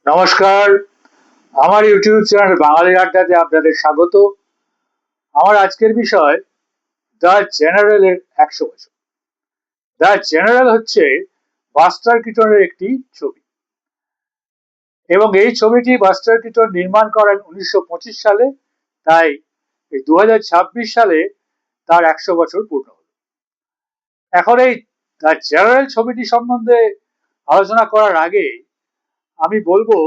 নমস্কার, আমার YouTube channel বাঙালির আড্ডাতে আপনাদের স্বাগত। আমার আজকের বিষয় দ্য জেনারেলের 100 বছর। দ্য জেনারেল হচ্ছে বাস্টার কিটনের একটি ছবি এবং এই ছবিটি বাস্টার কিটন নির্মাণ করেন 1925 সালে। তাই এই 2026 সালে তার 100 বছর পূর্ণ হল। এখন এই দ্য জেনারেল ছবিটি সম্বন্ধে আলোচনা করার আগে আমি বলবো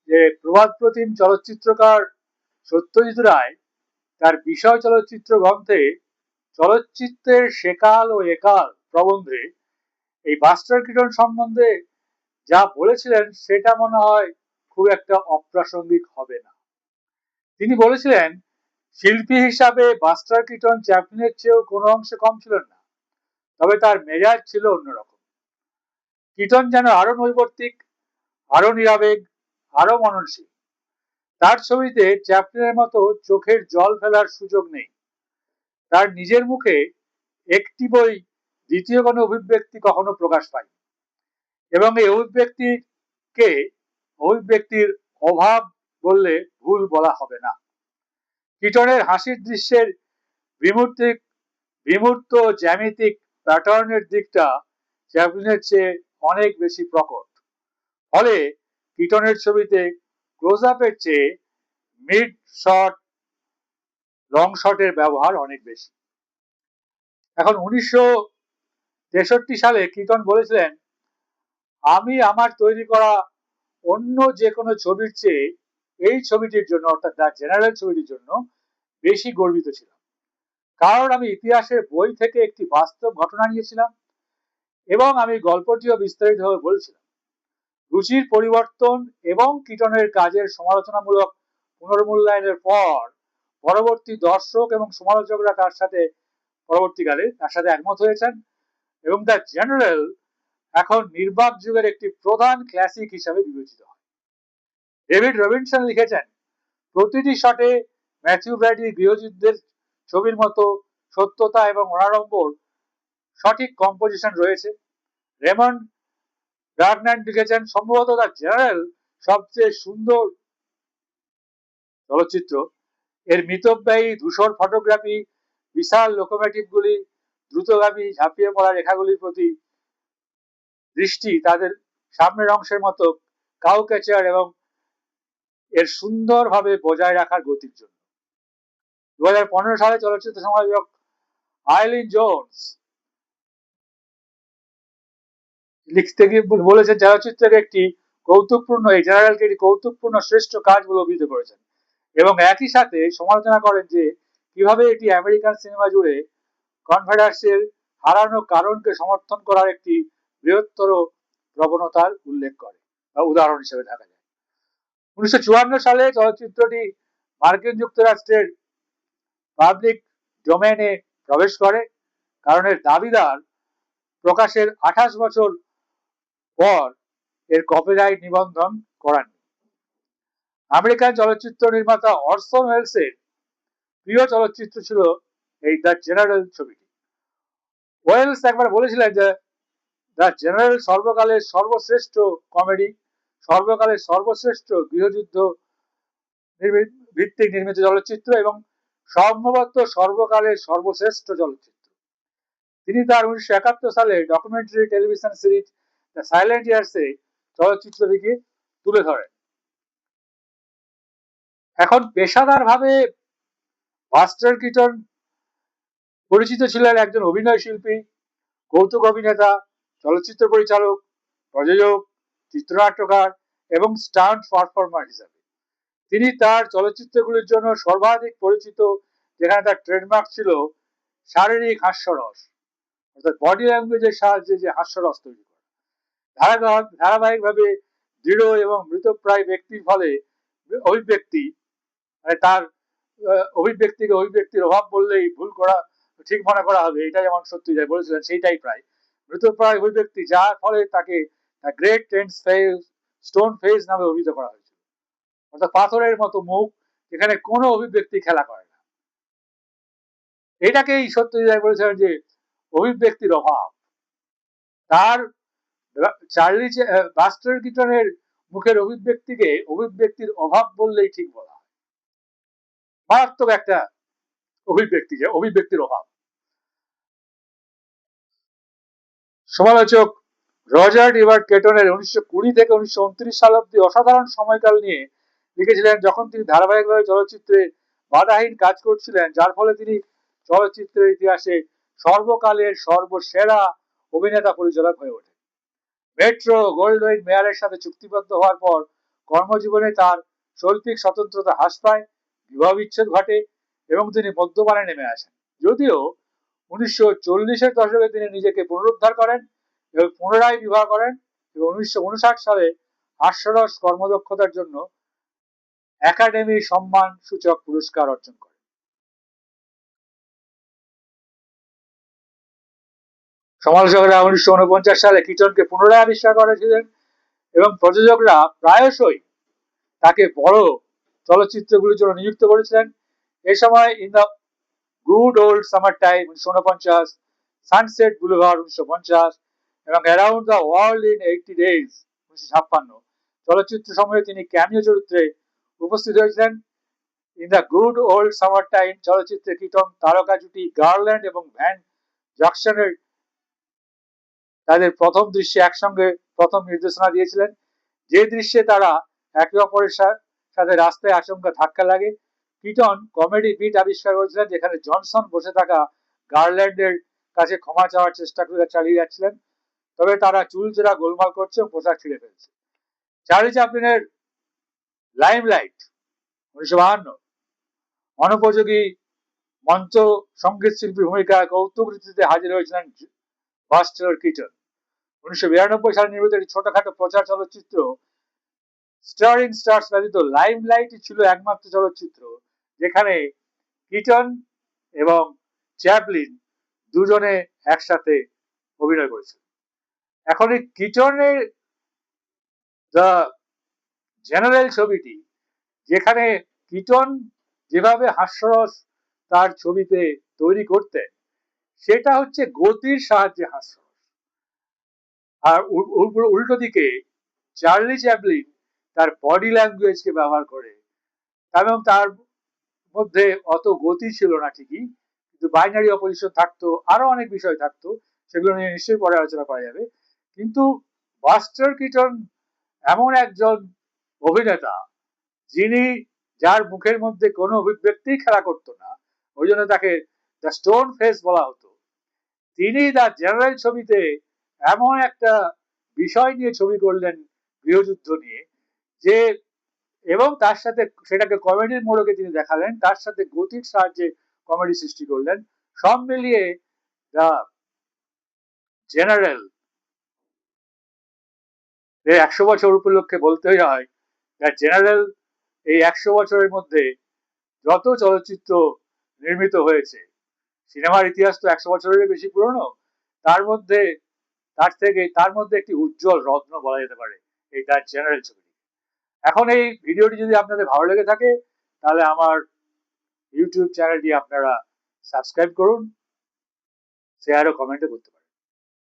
যে প্রভাত প্রতিম চলচ্চিত্রকার সত্যজিৎ রায় তার বিষয় চলচ্চিত্র গ্রন্থে চলচ্চিত্রের সেকাল ও একাল প্রবন্ধে এই বাস্টার কিটন সম্বন্ধে যা বলেছিলেন সেটা মনে হয় খুব একটা অপ্রাসঙ্গিক হবে না। তিনি বলেছিলেন, শিল্পী হিসাবে বাস্টার কিটন চ্যাপলিনের চেয়েও কোনো অংশে কম ছিলেন না, তবে তার মেজাজ ছিল অন্যরকম। কিটন যেন আরো নৈবর্তিক, আরো নিরাবেগ, আরো মননশীল। তার ছবিতে চ্যাপলিনের মতো চোখের জল ফেলার সুযোগ নেই। তার নিজের মুখে একটি বই দ্বিতীয় কোনো অভিব্যক্তি কখনো প্রকাশ পায়নি এবং এই অভিব্যক্তির অভাব বললে ভুল বলা হবে না। কিটনের হাসির দৃশ্যের বিমূর্ত জ্যামিতিক প্যাটার্নের দিকটা চ্যাপলিনের চেয়ে অনেক বেশি প্রকট। ফলে কিটনের ছবিতে ক্লোজ আপের চেয়ে মিড শট, লং শটের ব্যবহার অনেক বেশি। এখন 1963 সালে কিটন বলেছিলেন, আমি আমার তৈরি করা অন্য যে কোনো ছবির চেয়ে এই ছবিটির জন্য, অর্থাৎ দ্য জেনারেল ছবিটির জন্য বেশি গর্বিত ছিলাম, কারণ আমি ইতিহাসের বই থেকে একটি বাস্তব ঘটনা নিয়েছিলাম এবং আমি গল্পটিও বিস্তারিতভাবে বলছিলাম। রুচির পরিবর্তন এবং কিটনের কাজের সমালোচনামূলক পুনর্মূল্যায়নের পর পরবর্তী দর্শক এবং সমালোচকরা পরবর্তীকালে তার সাথে একমত হয়েছেন এবং দ্য জেনারেল এখন নির্বাক যুগের একটি প্রধান ক্লাসিক হিসাবে বিবেচিত হয়। ডেভিড রবিনসন লিখেছেন, প্রতিটি শটে ম্যাথিউ ব্র্যাডির গৃহযুদ্ধের ছবির মতো সত্যতা এবং অনাড়ম্বর সঠিক কম্পোজিশন রয়েছে। রেমন্ড ব্রাগন্যান লিখেছেন, সম্ভবত দ্য জেনারেল সবচেয়ে সুন্দর চলচ্চিত্র। এর মিতব্যয়ী ধূসর ফটোগ্রাফি, বিশাল লোকোমেটিভগুলি, দ্রুতগামী ঝাঁপিয়ে পড়া রেখাগুলির প্রতি দৃষ্টি, তাদের সামনের অংশের মতো কাউ ক্যাচার এবং এর সুন্দরভাবে বজায় রাখার গতির জন্য। 2015 সালে চলচ্চিত্র সমালোচক আইলিন জোন্স লিখতে গিয়ে বলেছেন, চলচ্চিত্রের একটি কৌতুকপূর্ণ এই জেনারেলকে একটি কৌতুকপূর্ণ শ্রেষ্ঠ কাজ বলে অভিহিত করেছেন এবং একই সাথে সমালোচনা করেন যে কিভাবে এটি আমেরিকান সিনেমা জুড়ে কনফেডারেসির হারানো কারণকে সমর্থন করার একটি বৃহত্তর প্রবণতার উল্লেখ করে বা উদাহরণ হিসেবে দেখা যায়। 1954 সালে চলচ্চিত্রটি মার্কিন যুক্তরাষ্ট্রের পাবলিক ডোমেনে প্রবেশ করে, কারণ এর দাবিদার প্রকাশের 28 বছর পর এর কপিরাইট নিবন্ধন করাননি। আমেরিকান চলচ্চিত্র নির্মাতা অরসন ওয়েলসের প্রিয় চলচ্চিত্র ছিল এই দ্য জেনারেল ছবিটি। ওয়েলস একবার বলেছিলেন যে দ্য জেনারেল সর্বকালের সর্বশ্রেষ্ঠ কমেডি, সর্বকালের সর্বশ্রেষ্ঠ গৃহযুদ্ধ ভিত্তিক নির্মিত চলচ্চিত্র এবং সম্ভবত সর্বকালের সর্বশ্রেষ্ঠ চলচ্চিত্র। তিনি তার 1971 সালে documentary television series the silent ইয়ার্সে চলচ্চিত্রটিকে তুলে ধরেন। এখন পেশাদারভাবে বাস্টার কিটন পরিচিত ছিলেন একজন অভিনয় শিল্পী, কৌতুক অভিনেতা, চলচ্চিত্র পরিচালক, প্রযোজক, চিত্রনাট্যকার এবং স্টান্ট পারফর্মার হিসাবে। তিনি তার চলচ্চিত্রগুলির জন্য সর্বাধিক পরিচিত, যেখানে তার ট্রেডমার্ক ছিল শারীরিক হাস্যরস, অর্থাৎ বডি ল্যাঙ্গুয়েজের সাহায্যে যে হাস্যরস তৈরি করা। ধারাবাহিকভাবে দৃঢ় এবং মৃতপ্রায় ব্যক্তির ফলে অভিব্যক্তি, মানে তার অভিব্যক্তির অভাব বললেই ভুল করা ঠিক মনে করা হবে, এটা যেমন সত্যি যায় বলেছিলেন সেইটাই প্রায় মৃতপ্রায় অভিব্যক্তি, যার ফলে তাকে great tense face, stone face নামে অভিহিত করা হয়েছিল, অর্থাৎ পাথরের মতো মুখ যেখানে কোনো অভিব্যক্তি খেলা করে না। এটাকেই সত্যজিৎ বলেছিলেন যে অভিব্যক্তির অভাব। তার বাস্টার কিটনের মুখের অভিব্যক্তির অভাব বললেই ঠিক বলা হয়। মারাত্মক একটা অভিব্যক্তির অভাব। সমালোচক রজার এভার্ট কেটনের 1920 থেকে 1929 সাল অব্দি অসাধারণ সময়কাল নিয়ে লিখেছিলেন, যখন তিনি ধারাবাহিকভাবে চলচ্চিত্রে বাধাহীন কাজ করছিলেন, যার ফলে তিনি চলচ্চিত্রের ইতিহাসে সর্বকালের সর্বসেরা অভিনেতা পরিচালক হয়ে ওঠেন। মেট্রো গোল্ডউইন মেয়ারের সাথে চুক্তিবদ্ধ হওয়ার পর কর্মজীবনে তার শৈল্পিক স্বতন্ত্রতা হ্রাস পায়, বিবাহ বিচ্ছেদ ঘটে এবং তিনি মদ্যপানে নেমে আসেন। যদিও 1940-এর দশকে তিনি নিজেকে পুনরুদ্ধার করেন এবং পুনরায় বিবাহ করেন এবং 1959 সালে হাস্যরস কর্মদক্ষতার জন্য একাডেমি সম্মান সূচক পুরস্কার অর্জন করেন। সমালোচকরা 1949 সালে কিটনকে পুনরায় আবিষ্কার করেছিলেন এবং প্রযোজকরা প্রায়শই তাকে বড় চলচ্চিত্রগুলির জন্য নিযুক্ত করেছিলেন। এ সময় in the good old summer time 1949, sunset boulevard 1950 এবং around the world in 80 days 1956 চলচ্চিত্র সমূহে তিনি ক্যামিও চরিত্রে উপস্থিত হয়েছিলেন। In the good old summer time চলচ্চিত্রে কিটন তারকা জুটি গার্ল্যান্ড এবং ভ্যান জকসনের তাদের প্রথম দৃশ্যে একসঙ্গে প্রথম নির্দেশনা দিয়েছিলেন, যে দৃশ্যে তারা একে অপরের সাথে রাস্তায় আচমকা ধাক্কা লাগে। কিটন কমেডি বিট আবিষ্কার করেছিলেন, যেখানে জনসন বসে থাকা গার্ল্যান্ডের কাছে ক্ষমা চাওয়ার চেষ্টা করে চালিয়ে যাচ্ছিলেন, তবে তারা চুলচেরা গোলমাল করছে এবং পোশাক ছিঁড়ে ফেলছে। চার্লি চ্যাপলিনের লাইমলাইট 1952 অনুপযোগী মঞ্চ সঙ্গীত শিল্পী ভূমিকায় কৌতুক রীতিতে হাজির হয়েছিলেন বাস্টার কিটন। 1992 সালে নির্মিত একটি ছোটখাটো প্রচার চলচ্চিত্র স্টারিং স্টার্স ব্যতীত লাইমলাইট ছিল একমাত্র চলচ্চিত্র যেখানে কিটন এবং চ্যাপলিন দুজনে একসাথে অভিনয় করেছিল। এখন এই কিটনের দ্য জেনারেল ছবিটি, যেখানে কিটন যেভাবে হাস্যরস তার ছবিতে তৈরি করতেন, সেটা হচ্ছে গতির সাহায্যে হাস্যরস। আর উল্টো দিকে চার্লি চ্যাপলিন তার বডি ল্যাঙ্গুয়েজকে ব্যবহার করে, এবং তার মধ্যে অত গতি ছিল না ঠিকই, কিন্তু বাইনারি অপোজিশন থাকতো, আরো অনেক বিষয় থাকতো, সেগুলো নিয়ে নিশ্চয়ই পরে আলোচনা করা যাবে। কিন্তু বাস্টার কিটন এমন একজন অভিনেতা যিনি, যার মুখের মধ্যে কোনো অভিব্যক্তি খেলা করতো না, ওই জন্য তাকে দ্য স্টোন ফেস বলা হতো। তিনি দ্য জেনারেল ছবিতে এমন একটা বিষয় নিয়ে ছবি করলেন, গৃহযুদ্ধ নিয়ে, যে এবং তার সাথে সেটাকে কমেডির মোড়কে তিনি দেখালেন, তার সাথে গতির সাহায্যে কমেডি সৃষ্টি করলেন। সব মিলিয়ে দ্য জেনারেল 100 বছর উপলক্ষে বলতেই হয়, দ্য জেনারেল এই 100 বছরের মধ্যে যত চলচ্চিত্র নির্মিত হয়েছে, সিনেমার ইতিহাস তো 100 বছরের বেশি পুরনো, তার মধ্যে একটি উজ্জ্বল রত্ন বলা যেতে পারে এই দ্য জেনারেল ছবিটি। এখন এই ভিডিওটি যদি আপনাদের ভালো লেগে থাকে, তাহলে আমার ইউটিউব চ্যানেলটি আপনারা সাবস্ক্রাইব করুন, শেয়ার ও কমেন্টও করতে পারেন।